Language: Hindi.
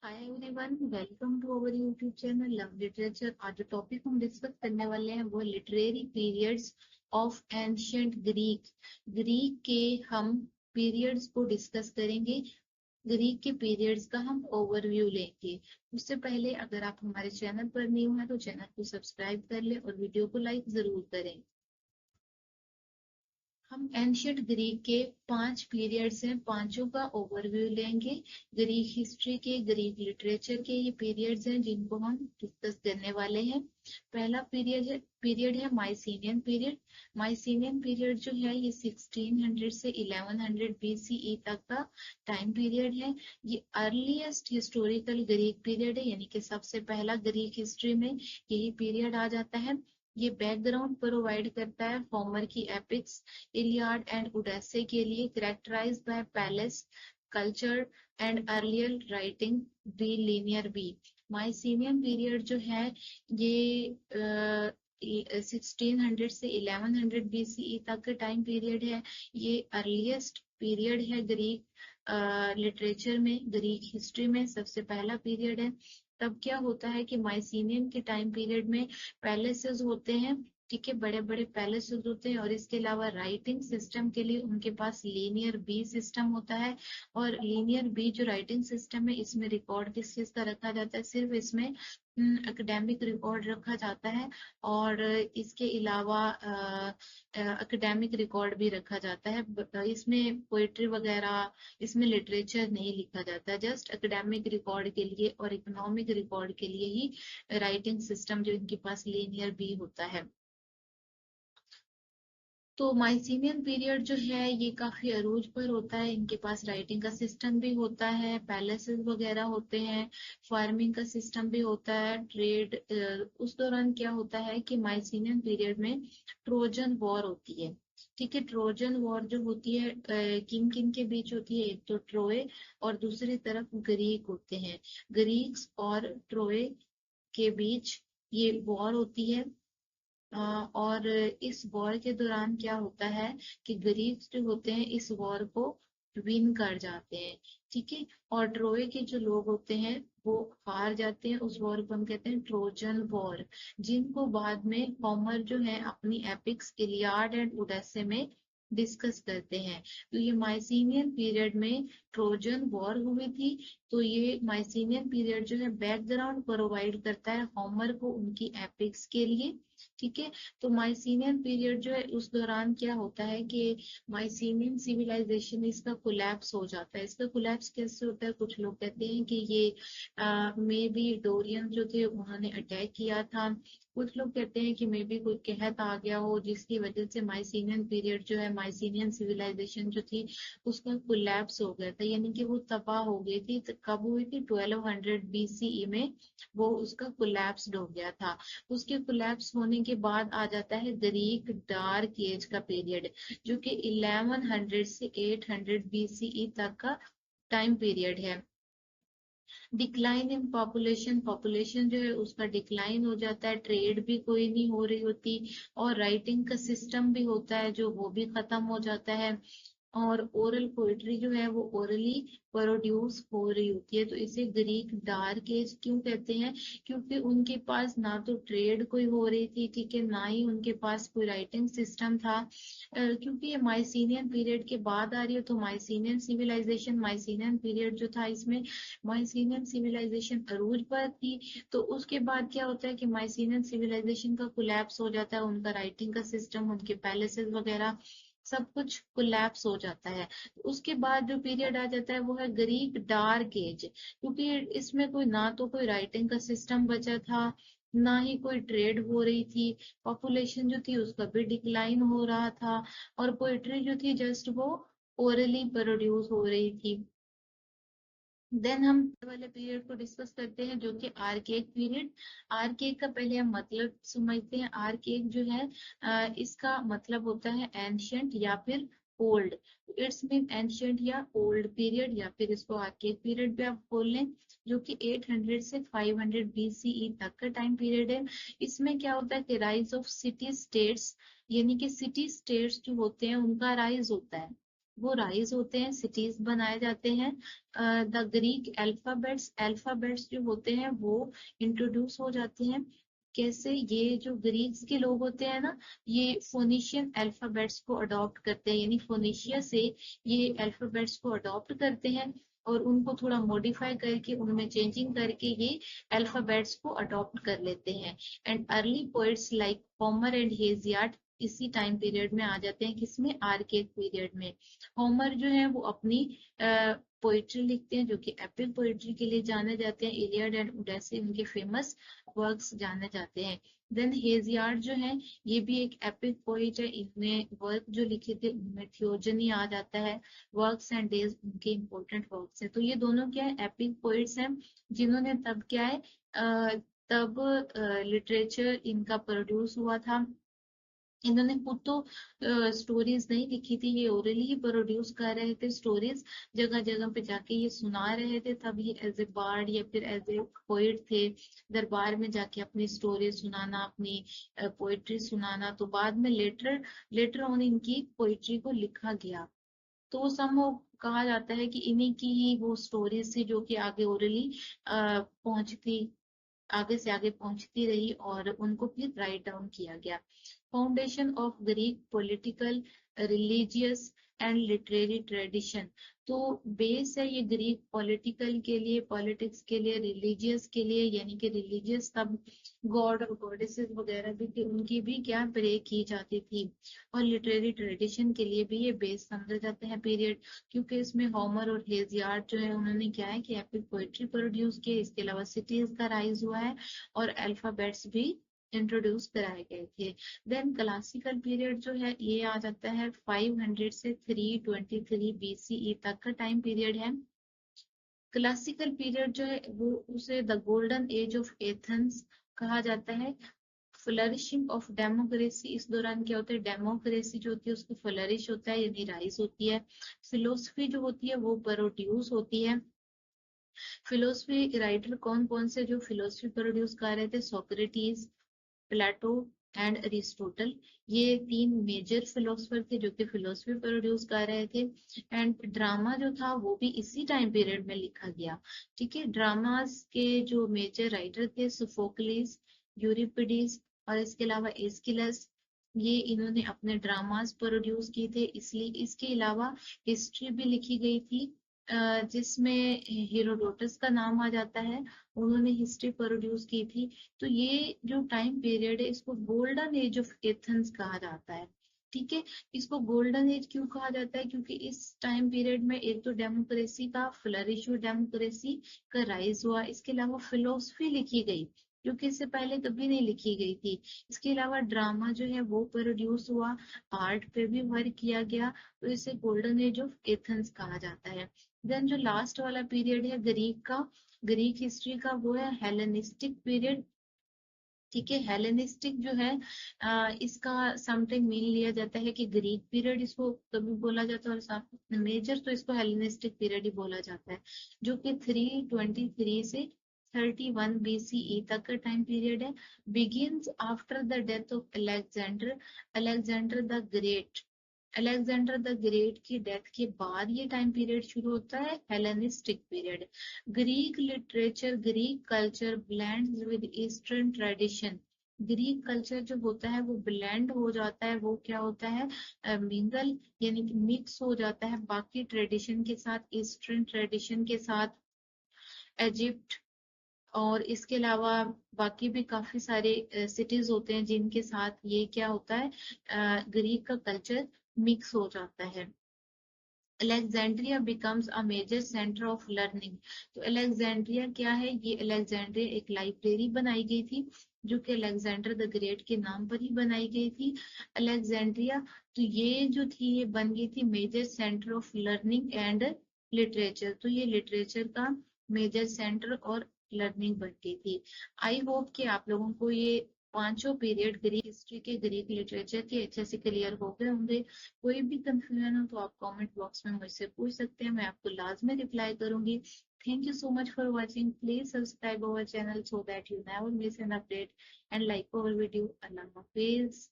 Hi everyone, welcome to our YouTube channel love literature. आज जो टॉपिक हम डिस्कस करने वाले हैं वो literary periods of ancient Greek. Greek के हम पीरियड्स को डिस्कस करेंगे। ग्रीक के पीरियड्स का हम ओवरव्यू लेंगे। उससे पहले अगर आप हमारे चैनल पर न्यू हैं तो चैनल को सब्सक्राइब कर लें और वीडियो को लाइक जरूर करें। हम एंशियंट ग्रीक के 5 पीरियड्स हैं, पांचों का ओवरव्यू लेंगे। ग्रीक हिस्ट्री के, ग्रीक लिटरेचर के ये पीरियड्स हैं जिनको हम डिस्कस करने वाले हैं। पहला पीरियड है माइसीनियन पीरियड। माइसीनियन पीरियड जो है ये 1600 से 1100 बीसीई तक का टाइम पीरियड है। ये अर्लीस्ट हिस्टोरिकल ग्रीक पीरियड है, यानी कि सबसे पहला ग्रीक हिस्ट्री में यही पीरियड आ जाता है। ये बैकग्राउंड प्रोवाइड करता है होमर की एपिक्स इलियाड एंड ओडेसे के लिए, characterized by palace culture and earlier writing B linear B. Mycenaean period जो है ये 1600 से 1100 बीसीई तक का टाइम पीरियड है। ये अर्लीस्ट पीरियड है ग्रीक लिटरेचर में, ग्रीक हिस्ट्री में सबसे पहला पीरियड है। तब क्या होता है कि माइसीनियन के टाइम पीरियड में पैलेसेस होते हैं, ठीक है, बड़े बड़े पैलेसेस होते हैं, और इसके अलावा राइटिंग सिस्टम के लिए उनके पास लीनियर बी सिस्टम होता है। और लीनियर बी जो राइटिंग सिस्टम है, इसमें रिकॉर्ड किस चीज का रखा जाता है? सिर्फ इसमें एकेडमिक रिकॉर्ड रखा जाता है, और इसके अलावा एकेडमिक रिकॉर्ड भी रखा जाता है। इसमें पोइट्री वगैरह, इसमें लिटरेचर नहीं लिखा जाता, जस्ट एकेडमिक रिकॉर्ड के लिए और इकोनॉमिक रिकॉर्ड के लिए ही राइटिंग सिस्टम जो इनके पास लीनियर बी होता है। तो माइसीनियन पीरियड जो है ये काफी अरूज पर होता है। इनके पास राइटिंग का सिस्टम भी होता है, पैलेसेस वगैरह होते हैं, फार्मिंग का सिस्टम भी होता है, ट्रेड। उस दौरान क्या होता है कि माइसीनियन पीरियड में ट्रोजन वॉर होती है। ठीक है, ट्रोजन वॉर जो होती है किन किन के बीच होती है? एक तो ट्रोय और दूसरी तरफ ग्रीक होते हैं। ग्रीक्स और ट्रोय के बीच ये वॉर होती है। और इस वॉर के दौरान क्या होता है कि ग्रीक्स जो होते हैं इस वॉर को विन कर जाते हैं, ठीक है। और ट्रोय के जो लोग होते हैं वो हार जाते हैं। उस वॉर को हम कहते हैं ट्रोजन वॉर, जिनको बाद में होमर जो है अपनी एपिक्स इलियाड एंड ओडेसे में डिस्कस करते हैं। तो ये माइसीनियन पीरियड में ट्रोजन वॉर हुई थी। तो ये माइसीनियन पीरियड जो है बैकग्राउंड प्रोवाइड करता है होमर को उनकी एपिक्स के लिए, ठीक है। तो माइसीनियन पीरियड जो है उस दौरान क्या होता है कि माइसीनियन सिविलाइजेशन इसका कोलैप्स हो जाता है। इसका कोलैप्स कैसे होता है? कुछ लोग कहते हैं कि ये मे बी डोरियन जो थे उन्होंने अटैक किया था। कुछ लोग कहते हैं कि मे बी कोई कहत आ गया हो जिसकी वजह से माइसीनियन पीरियड जो है, माइसीनियन सिविलाइजेशन जो थी उसका कोलैप्स हो गया था, यानी कि वो तबाह हो गई थी। तो कब हुई थी? 1200 बीसीई में वो उसका कोलैप्स हो गया था। उसके कोलैप्स होने के बाद आ जाता है ग्रीक डार्क एज का पीरियड, जो कि 1100 से 800 बीसीई तक का टाइम पीरियड है। डिक्लाइन इन पॉपुलेशन, पॉपुलेशन जो है उसका डिक्लाइन हो जाता है, ट्रेड भी कोई नहीं हो रही होती, और राइटिंग का सिस्टम भी होता है जो वो भी खत्म हो जाता है। और ओरल पोइट्री जो है वो ओरली प्रोड्यूस हो रही होती है। तो इसे ग्रीक डार्क एज क्यों कहते हैं? क्योंकि उनके पास ना तो ट्रेड कोई हो रही थी, ठीक है, ना ही उनके पास कोई राइटिंग सिस्टम था। क्योंकि ये माइसीनियन पीरियड के बाद आ रही है, तो माइसीनियन सिविलाइजेशन, माइसीनियन पीरियड जो था इसमें माइसीनियन सिविलाइजेशन अरूज पर थी। तो उसके बाद क्या होता है कि माइसीनियन सिविलाइजेशन का कोलैप्स हो जाता है, उनका राइटिंग का सिस्टम, उनके पैलेसेस वगैरह सब कुछ कोलैप्स हो जाता है। उसके बाद जो पीरियड आ जाता है वो है ग्रीक डार्क एज, क्योंकि इसमें कोई ना तो कोई राइटिंग का सिस्टम बचा था, ना ही कोई ट्रेड हो रही थी, पॉपुलेशन जो थी उसका भी डिक्लाइन हो रहा था, और पोइट्री जो थी जस्ट वो ओरली प्रोड्यूस हो रही थी। देन हम वाले पीरियड को डिस्कस करते हैं जो कि आर्केक पीरियड। आर्केक का पहले हम मतलब समझते हैं। आर्केक जो है इसका मतलब होता है एंशियंट या फिर ओल्ड। इट्स मीन एंशियंट या ओल्ड पीरियड, या फिर इसको आर्केक पीरियड भी आप बोल लें, जो कि 800 से 500 बीसीई तक का टाइम पीरियड है। इसमें क्या होता है कि राइज ऑफ सिटी स्टेट्स, यानी कि सिटी स्टेट्स जो होते हैं उनका राइज होता है। वो राइज होते हैं, सिटीज बनाए जाते हैं। द ग्रीक अल्फाबेट्स जो होते हैं वो इंट्रोड्यूस हो जाते हैं। कैसे? ये जो ग्रीक्स के लोग होते हैं ना, ये फोनिशियन अल्फाबेट्स को अडॉप्ट करते हैं, यानी फोनिशिया से ये अल्फाबेट्स को अडॉप्ट करते हैं और उनको थोड़ा मॉडिफाई करके उनमें चेंजिंग करके ये अल्फाबेट्स को अडॉप्ट कर लेते हैं। And early poets like Homer and Hesiod इसी टाइम पीरियड में आ जाते हैं। किसमें? आर्केक पीरियड में। होमर जो है वो अपनी पोइट्री लिखते हैं, जो कि एपिक पोइट्री के लिए जाने जाते हैं। इलियड एंड ओडेसी उनके फेमस वर्क्स जाने जाते हैं। देन हेजियाड जो है ये भी एक एपिक पोइट है। इनने वर्क जो लिखे थे उनमें थियोजनी आ जाता है। वर्क्स एंड डेज उनके इम्पोर्टेंट वर्क्स हैं। तो ये दोनों क्या है? एपिक पोइट्स हैं, जिन्होंने तब क्या है तब लिटरेचर इनका प्रोड्यूस हुआ था। इन्होंने खुद तो स्टोरीज नहीं लिखी थी, ये ओरली ही प्रोड्यूस कर रहे थे स्टोरीज, जगह जगह पे जाके ये सुना रहे थे। तब ये एज ए बार्ड या फिर एज ए पोइट थे, दरबार में जाके अपनी स्टोरी सुनाना, अपनी पोइट्री सुनाना। तो बाद में लेटर ऑन इनकी पोइट्री को लिखा गया। तो वो सम कहा जाता है कि इन्हीं की ही वो स्टोरीज थी जो कि आगे ओरली पहुंचती, आगे से आगे पहुंचती रही और उनको फिर राइट डाउन किया गया। Foundation of Greek political, religious and literary tradition. तो बेस है ये ग्रीक पॉलिटिकल के लिए, पॉलिटिक्स के लिए, रिलीजियस के लिए, यानी कि रिलीजियस तब गॉड और गॉडेसेस वगैरह भी थी, उनकी भी क्या प्रे की जाती थी। और लिटरेरी ट्रेडिशन के लिए भी ये बेस समझे जाते हैं पीरियड, क्योंकि इसमें होमर और हेजियाड जो है उन्होंने क्या है कि एपिक पोइट्री प्रोड्यूस की। इसके अलावा सिटीज का राइज हुआ है और अल्फाबेट्स भी इंट्रोड्यूस कराए गए थे। देन क्लासिकल पीरियड जो है ये आ जाता है 500 से 323 बीसीई तक का टाइम पीरियड है। क्लासिकल पीरियड जो है वो उसे the golden age of Athens कहा जाता है। फ्लरिशिंग ऑफ डेमोक्रेसी, इस दौरान क्या होता है? डेमोक्रेसी जो होती है उसको फ्लरिश होता है, यानी राइज होती है। फिलोसफी जो होती है वो प्रोड्यूस होती है। फिलोसफी राइटर कौन कौन से जो फिलोसफी प्रोड्यूस कर रहे थे? Socrates, Plato and Aristotle. ये तीन मेजर फिलोसफर थे जो कि फिलोसफी प्रोड्यूस कर रहे थे। एंड ड्रामा जो था वो भी इसी टाइम पीरियड में लिखा गया। ठीक है, ड्रामास के जो मेजर राइटर थे सोफोक्लिस, यूरिपिडीज और इसके अलावा एस्किलस, ये इन्होंने अपने ड्रामास प्रोड्यूस किए थे। इसलिए इसके अलावा हिस्ट्री भी लिखी गई थी जिसमें हेरोडोटस का नाम आ जाता है, उन्होंने हिस्ट्री प्रोड्यूस की थी। तो ये जो टाइम पीरियड है इसको गोल्डन एज ऑफ एथेंस कहा जाता है। ठीक है, इसको गोल्डन एज क्यों कहा जाता है? क्योंकि इस टाइम पीरियड में एक तो डेमोक्रेसी का फ्लरिश हुआ, डेमोक्रेसी का राइज हुआ, इसके अलावा फिलोसफी लिखी गई जो कि इससे पहले कभी नहीं लिखी गई थी। इसके अलावा ड्रामा जो है वो प्रोड्यूस हुआ, आर्ट पे भी वर्क किया गया, तो इसे गोल्डन एज ऑफ एथेंस कहा जाता है। देन जो लास्ट वाला पीरियड है ग्रीक का, ग्रीक हिस्ट्री का, वो है हेलेनिस्टिक पीरियड। ठीक है, हेलेनिस्टिक जो है इसका समटाइम मीन लिया जाता है कि ग्रीक पीरियड इसको कभी बोला जाता है, और मेजर तो इसको हेलेनिस्टिक पीरियड ही बोला जाता है, जो कि 323 से 31 बीसीई तक का टाइम पीरियड है। Begins after the death of Alexander, Alexander the great. Alexander the great की डेथ के बाद ये टाइम पीरियड शुरू होता है, Hellenistic period. Greek literature, Greek culture blends with eastern tradition. Greek culture जो होता है वो ब्लेंड हो जाता है, वो क्या होता है? मिंगल, यानी कि मिक्स हो जाता है बाकी ट्रेडिशन के साथ, ईस्टर्न ट्रेडिशन के साथ। इजिप्ट और इसके अलावा बाकी भी काफी सारे सिटीज होते हैं जिनके साथ ये क्या होता है, ग्रीक का कल्चर मिक्स हो जाता है। Alexandria becomes a major centre of learning. तो अलेक्जेंड्रिया क्या है? ये अलेक्जेंड्रिया एक लाइब्रेरी बनाई गई थी जो कि अलेक्जेंडर द ग्रेट के नाम पर ही बनाई गई थी, अलेक्जेंड्रिया। तो ये जो थी ये बन गई थी major centre of learning and literature. तो ये लिटरेचर का मेजर सेंटर और लर्निंग बन गई थी। आई होप कि आप लोगों को ये पांचों पीरियड ग्रीक हिस्ट्री के, ग्रीक लिटरेचर के अच्छे से क्लियर हो गए होंगे। कोई भी कंफ्यूजन हो तो आप कमेंट बॉक्स में मुझसे पूछ सकते हैं, मैं आपको लाजमी रिप्लाई करूंगी। Thank you so much for watching. Please subscribe our channel so that you never miss an update and like our video. Allah Hafiz.